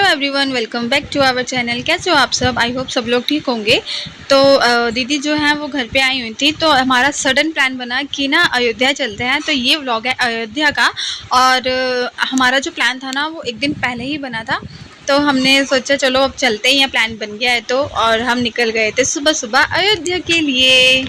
Everyone, welcome back to our channel. कैसे हो आप सब? आई होप सब लोग ठीक होंगे। तो दीदी जो है वो घर पे आई हुई थी, तो हमारा सडन प्लान बना कि ना अयोध्या चलते हैं। तो ये व्लॉग है अयोध्या का। और हमारा जो प्लान था ना वो एक दिन पहले ही बना था। तो हमने सोचा चलो अब चलते ही हैं, प्लान बन गया है तो। और हम निकल गए थे सुबह सुबह अयोध्या के लिए।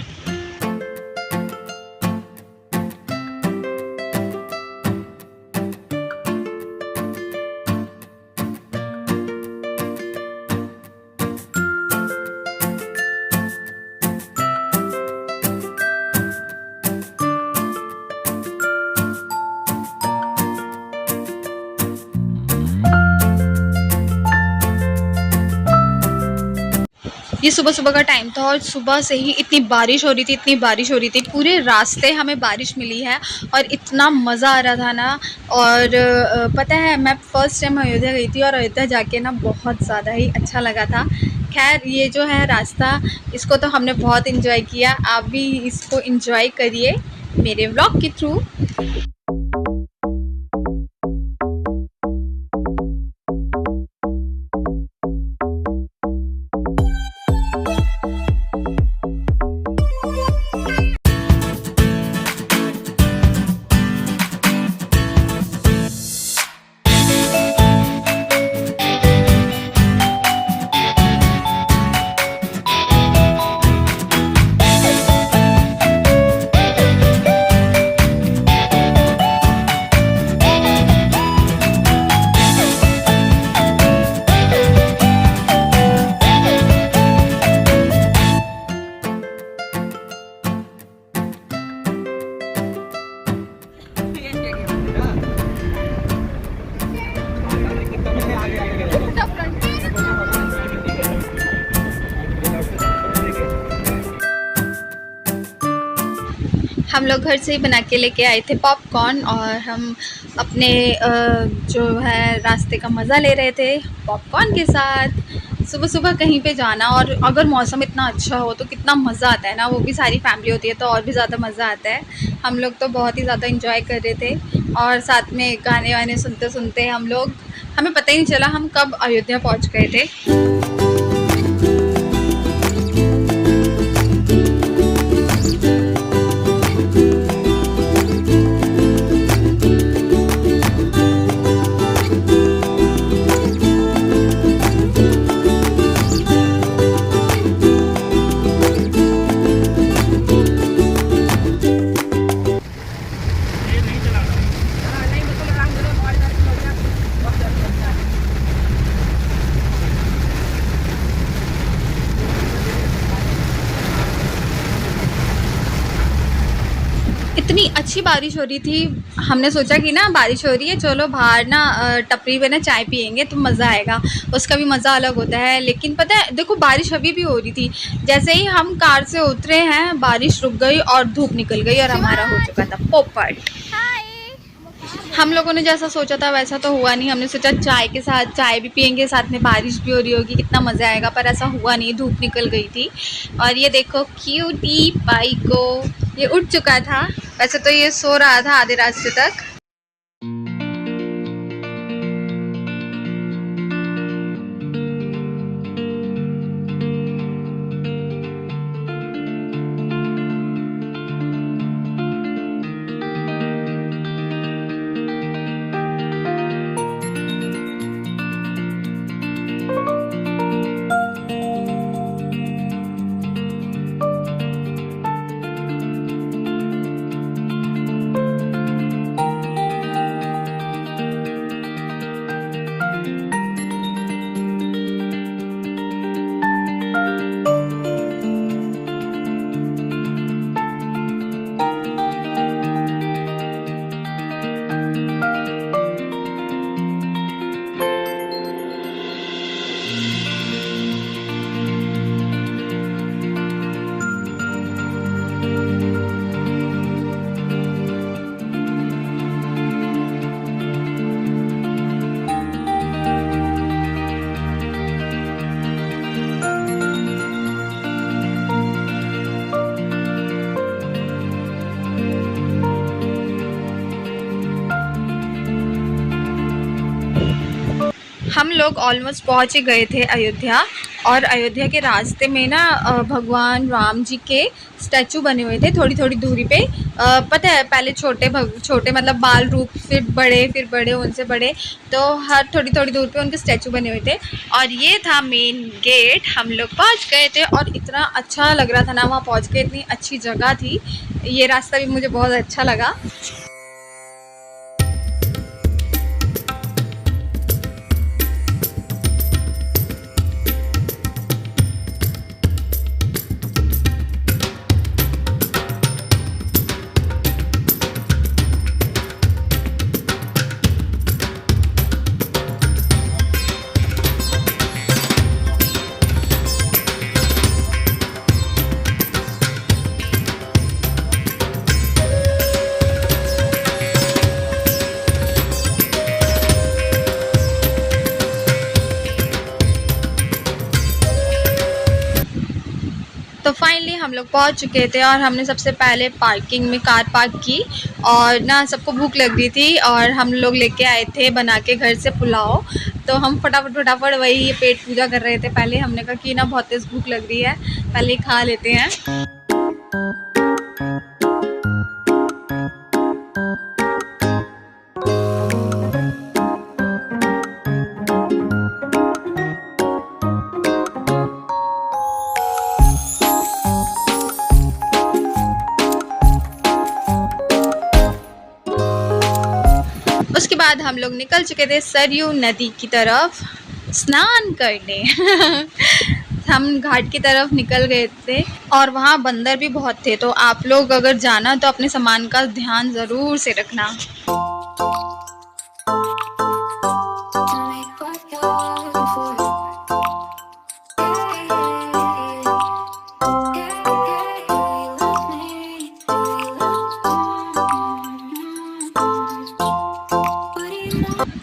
ये सुबह सुबह का टाइम था और सुबह से ही इतनी बारिश हो रही थी, इतनी बारिश हो रही थी, पूरे रास्ते हमें बारिश मिली है। और इतना मज़ा आ रहा था ना। और पता है, मैं फ़र्स्ट टाइम अयोध्या गई थी और अयोध्या जाके ना बहुत ज़्यादा ही अच्छा लगा था। खैर, ये जो है रास्ता, इसको तो हमने बहुत इन्जॉय किया। आप भी इसको इन्जॉय करिए मेरे व्लॉग के थ्रू। हम लोग घर से ही बना के लेके आए थे पॉपकॉर्न, और हम अपने जो है रास्ते का मज़ा ले रहे थे पॉपकॉर्न के साथ। सुबह सुबह कहीं पे जाना, और अगर मौसम इतना अच्छा हो तो कितना मज़ा आता है ना, वो भी सारी फैमिली होती है तो और भी ज़्यादा मज़ा आता है। हम लोग तो बहुत ही ज़्यादा इंजॉय कर रहे थे, और साथ में गाने वाने सुनते सुनते हम लोग, हमें पता ही नहीं चला हम कब अयोध्या पहुँच गए थे। इतनी अच्छी बारिश हो रही थी, हमने सोचा कि ना बारिश हो रही है, चलो बाहर ना टपरी पे ना चाय पियेंगे तो मज़ा आएगा। उसका भी मज़ा अलग होता है। लेकिन पता है, देखो बारिश अभी भी हो रही थी। जैसे ही हम कार से उतरे हैं बारिश रुक गई और धूप निकल गई और हमारा हो चुका था पोपट। हम लोगों ने जैसा सोचा था वैसा तो हुआ नहीं। हमने सोचा चाय के साथ चाय भी पियेंगे, साथ में बारिश भी हो रही होगी, कितना मज़ा आएगा, पर ऐसा हुआ नहीं, धूप निकल गई थी। और ये देखो क्यूटी पाई को, ये उठ चुका था। वैसे तो ये सो रहा था आधे रास्ते तक। हम लोग ऑलमोस्ट पहुंच ही गए थे अयोध्या। और अयोध्या के रास्ते में ना भगवान राम जी के स्टैचू बने हुए थे थोड़ी थोड़ी दूरी पे। पता है पहले छोटे मतलब बाल रूप, फिर बड़े उनसे बड़े, तो हर थोड़ी थोड़ी दूर पे उनके स्टैचू बने हुए थे। और ये था मेन गेट। हम लोग पहुंच गए थे और इतना अच्छा लग रहा था ना वहाँ पहुंच के, इतनी अच्छी जगह थी। ये रास्ता भी मुझे बहुत अच्छा लगा। तो फाइनली हम लोग पहुंच चुके थे और हमने सबसे पहले पार्किंग में कार पार्क की। और ना सबको भूख लग रही थी और हम लोग लेके आए थे बना के घर से पुलाव। तो हम फटाफट वही पेट पूजा कर रहे थे। पहले हमने कहा कि ना बहुत तेज़ भूख लग रही है, पहले ही खा लेते हैं। उसके बाद हम लोग निकल चुके थे सरयू नदी की तरफ स्नान करने। हम घाट की तरफ निकल गए थे और वहाँ बंदर भी बहुत थे, तो आप लोग अगर जाना तो अपने सामान का ध्यान ज़रूर से रखना।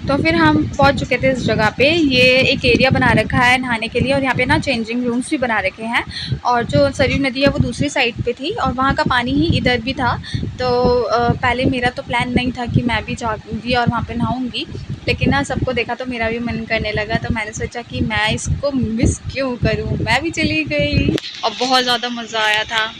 तो फिर हम पहुंच चुके थे इस जगह पे। ये एक एरिया बना रखा है नहाने के लिए और यहाँ पे ना चेंजिंग रूम्स भी बना रखे हैं। और जो सरयू नदी है वो दूसरी साइड पे थी और वहाँ का पानी ही इधर भी था। तो पहले मेरा तो प्लान नहीं था कि मैं भी जाऊँगी और वहाँ पे नहाऊँगी, लेकिन ना सबको देखा तो मेरा भी मन करने लगा। तो मैंने सोचा कि मैं इसको मिस क्यों करूँ, मैं भी चली गई और बहुत ज़्यादा मज़ा आया था।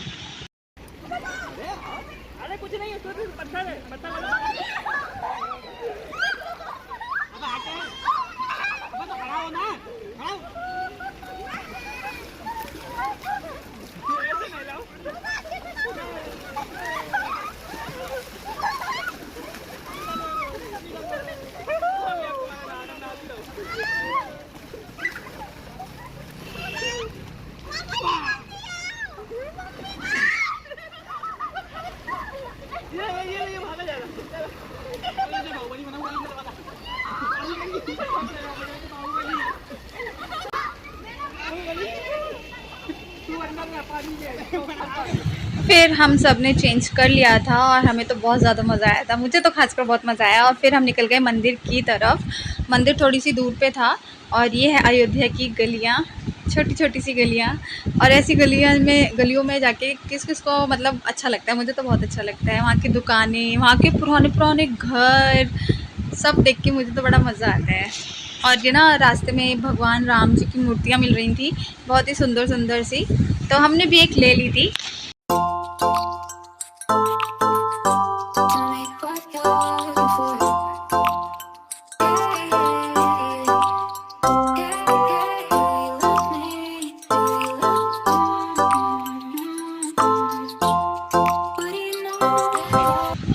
फिर हम सब ने चेंज कर लिया था और हमें तो बहुत ज़्यादा मज़ा आया था। मुझे तो खासकर बहुत मज़ा आया। और फिर हम निकल गए मंदिर की तरफ। मंदिर थोड़ी सी दूर पे था और ये है अयोध्या की गलियाँ, छोटी छोटी सी गलियाँ। और ऐसी गलियों में जाके किस किस को मतलब अच्छा लगता है, मुझे तो बहुत अच्छा लगता है। वहाँ की दुकानें, वहाँ के पुराने पुराने घर, सब देख के मुझे तो बड़ा मज़ा आता है। और ये ना रास्ते में भगवान राम जी की मूर्तियाँ मिल रही थी, बहुत ही सुंदर सुंदर सी। तो हमने भी एक ले ली थी।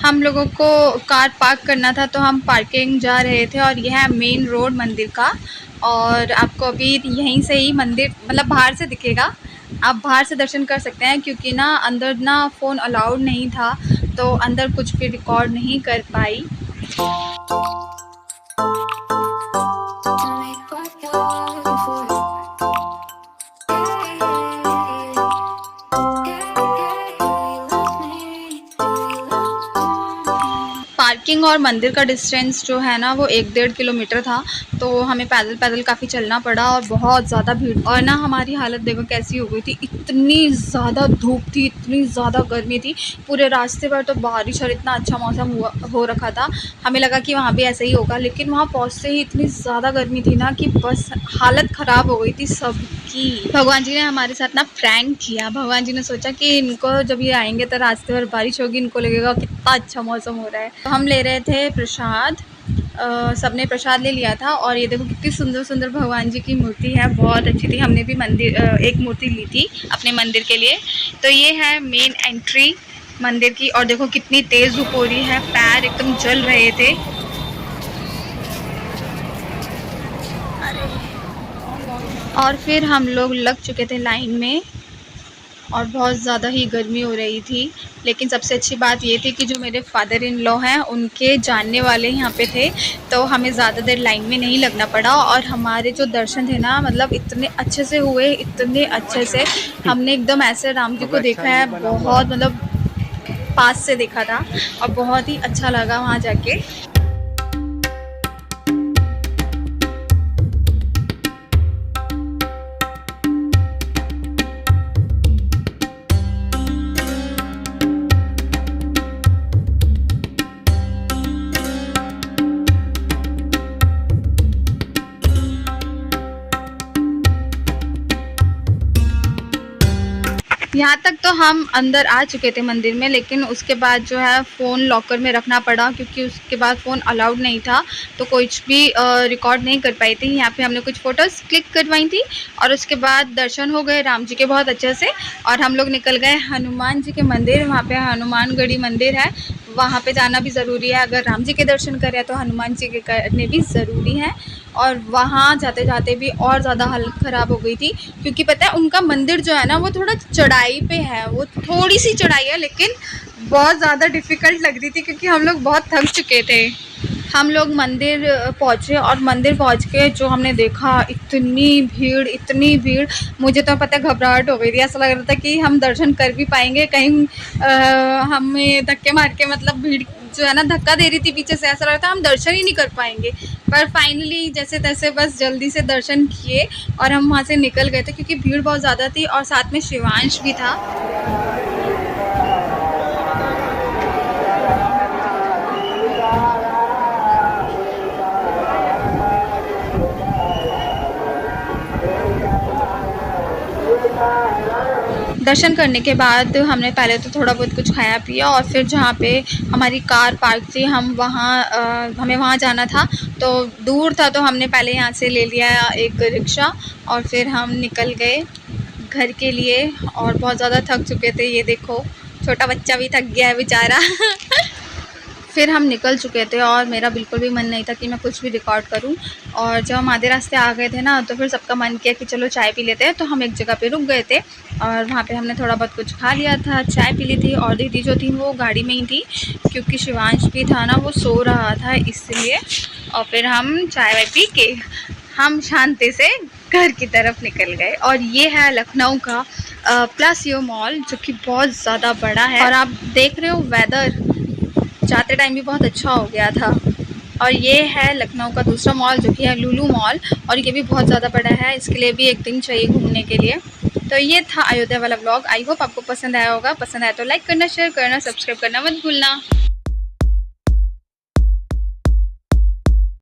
हम लोगों को कार पार्क करना था तो हम पार्किंग जा रहे थे और यह है मेन रोड मंदिर का। और आपको अभी यहीं से ही मंदिर मतलब बाहर से दिखेगा, आप बाहर से दर्शन कर सकते हैं, क्योंकि ना अंदर ना फ़ोन अलाउड नहीं था तो अंदर कुछ भी रिकॉर्ड नहीं कर पाई। पार्किंग और मंदिर का डिस्टेंस जो है ना वो 1-1.5 किलोमीटर था, तो हमें पैदल पैदल काफ़ी चलना पड़ा और बहुत ज़्यादा भीड़ और ना हमारी हालत देखो कैसी हो गई थी। इतनी ज़्यादा धूप थी, इतनी ज़्यादा गर्मी थी, पूरे रास्ते पर तो बारिश और इतना अच्छा मौसम हो रखा था। हमें लगा कि वहाँ भी ऐसा ही होगा, लेकिन वहाँ पहुँचते ही इतनी ज़्यादा गर्मी थी ना कि बस हालत ख़राब हो गई थी सबकी। भगवान जी ने हमारे साथ ना प्रैंक किया। भगवान जी ने सोचा कि इनको जब ये आएंगे तो रास्ते पर बारिश होगी, इनको लगेगा कितना अच्छा मौसम हो रहा है। तो हम ले रहे थे प्रसाद, सबने प्रसाद ले लिया था और ये देखो कितनी सुंदर सुंदर भगवान जी की मूर्ति है, बहुत अच्छी थी। हमने भी मंदिर एक मूर्ति ली थी अपने मंदिर के लिए। तो ये है मेन एंट्री मंदिर की और देखो कितनी तेज़ धूप हो रही है, पैर एकदम जल रहे थे। और फिर हम लोग लग चुके थे लाइन में और बहुत ज़्यादा ही गर्मी हो रही थी, लेकिन सबसे अच्छी बात ये थी कि जो मेरे फादर इन लॉ हैं उनके जानने वाले यहाँ पे थे, तो हमें ज़्यादा देर लाइन में नहीं लगना पड़ा और हमारे जो दर्शन थे ना मतलब इतने अच्छे से हुए, इतने अच्छे से। हमने एकदम ऐसे राम जी को देखा है, बहुत मतलब पास से देखा था और बहुत ही अच्छा लगा वहाँ जाके। यहाँ तक तो हम अंदर आ चुके थे मंदिर में, लेकिन उसके बाद जो है फ़ोन लॉकर में रखना पड़ा क्योंकि उसके बाद फ़ोन अलाउड नहीं था, तो कुछ भी रिकॉर्ड नहीं कर पाई थी। यहाँ पे हमने कुछ फ़ोटोज़ क्लिक करवाई थी और उसके बाद दर्शन हो गए राम जी के बहुत अच्छे से और हम लोग निकल गए हनुमान जी के मंदिर। वहाँ पे हनुमानगढ़ी मंदिर है, वहाँ पे जाना भी ज़रूरी है। अगर राम जी के दर्शन करें तो हनुमान जी के करने भी ज़रूरी है। और वहाँ जाते जाते भी और ज़्यादा हालत ख़राब हो गई थी क्योंकि पता है उनका मंदिर जो है ना वो थोड़ा चढ़ाई पे है, वो थोड़ी सी चढ़ाई है, लेकिन बहुत ज़्यादा डिफ़िकल्ट लग रही थी क्योंकि हम लोग बहुत थक चुके थे। हम लोग मंदिर पहुँचे और मंदिर पहुँच के जो हमने देखा इतनी भीड़, मुझे तो पता है घबराहट हो गई थी। ऐसा लग रहा था कि हम दर्शन कर भी पाएंगे, कहीं हमें धक्के मार के मतलब भीड़ जो है ना धक्का दे रही थी पीछे से, ऐसा लग रहा था हम दर्शन ही नहीं कर पाएंगे। पर फाइनली जैसे तैसे बस जल्दी से दर्शन किए और हम वहाँ से निकल गए थे क्योंकि भीड़ बहुत ज़्यादा थी और साथ में शिवांश भी था। दर्शन करने के बाद हमने पहले तो थोड़ा बहुत कुछ खाया पिया और फिर जहाँ पे हमारी कार पार्क थी हमें वहाँ जाना था, तो दूर था तो हमने पहले यहाँ से ले लिया एक रिक्शा और फिर हम निकल गए घर के लिए और बहुत ज़्यादा थक चुके थे। ये देखो छोटा बच्चा भी थक गया है बेचारा फिर हम निकल चुके थे और मेरा बिल्कुल भी मन नहीं था कि मैं कुछ भी रिकॉर्ड करूं। और जब हम आधे रास्ते आ गए थे ना तो फिर सबका मन किया कि चलो चाय पी लेते हैं, तो हम एक जगह पे रुक गए थे और वहाँ पे हमने थोड़ा बहुत कुछ खा लिया था, चाय पी ली थी और दीदी जो थी वो गाड़ी में ही थी क्योंकि शिवांश भी था ना वो सो रहा था इसलिए। और फिर हम चाय वाय पी के हम शांति से घर की तरफ निकल गए। और ये है लखनऊ का प्लासियो मॉल जो कि बहुत ज़्यादा बड़ा है और आप देख रहे हो वेदर जाते टाइम भी बहुत अच्छा हो गया था। और ये है लखनऊ का दूसरा मॉल जो कि है लुलु मॉल और ये भी बहुत ज़्यादा बड़ा है, इसके लिए भी एक दिन चाहिए घूमने के लिए। तो ये था अयोध्या वाला व्लॉग। आई होप आपको पसंद आया होगा। पसंद आया तो लाइक करना, शेयर करना, सब्सक्राइब करना मत भूलना।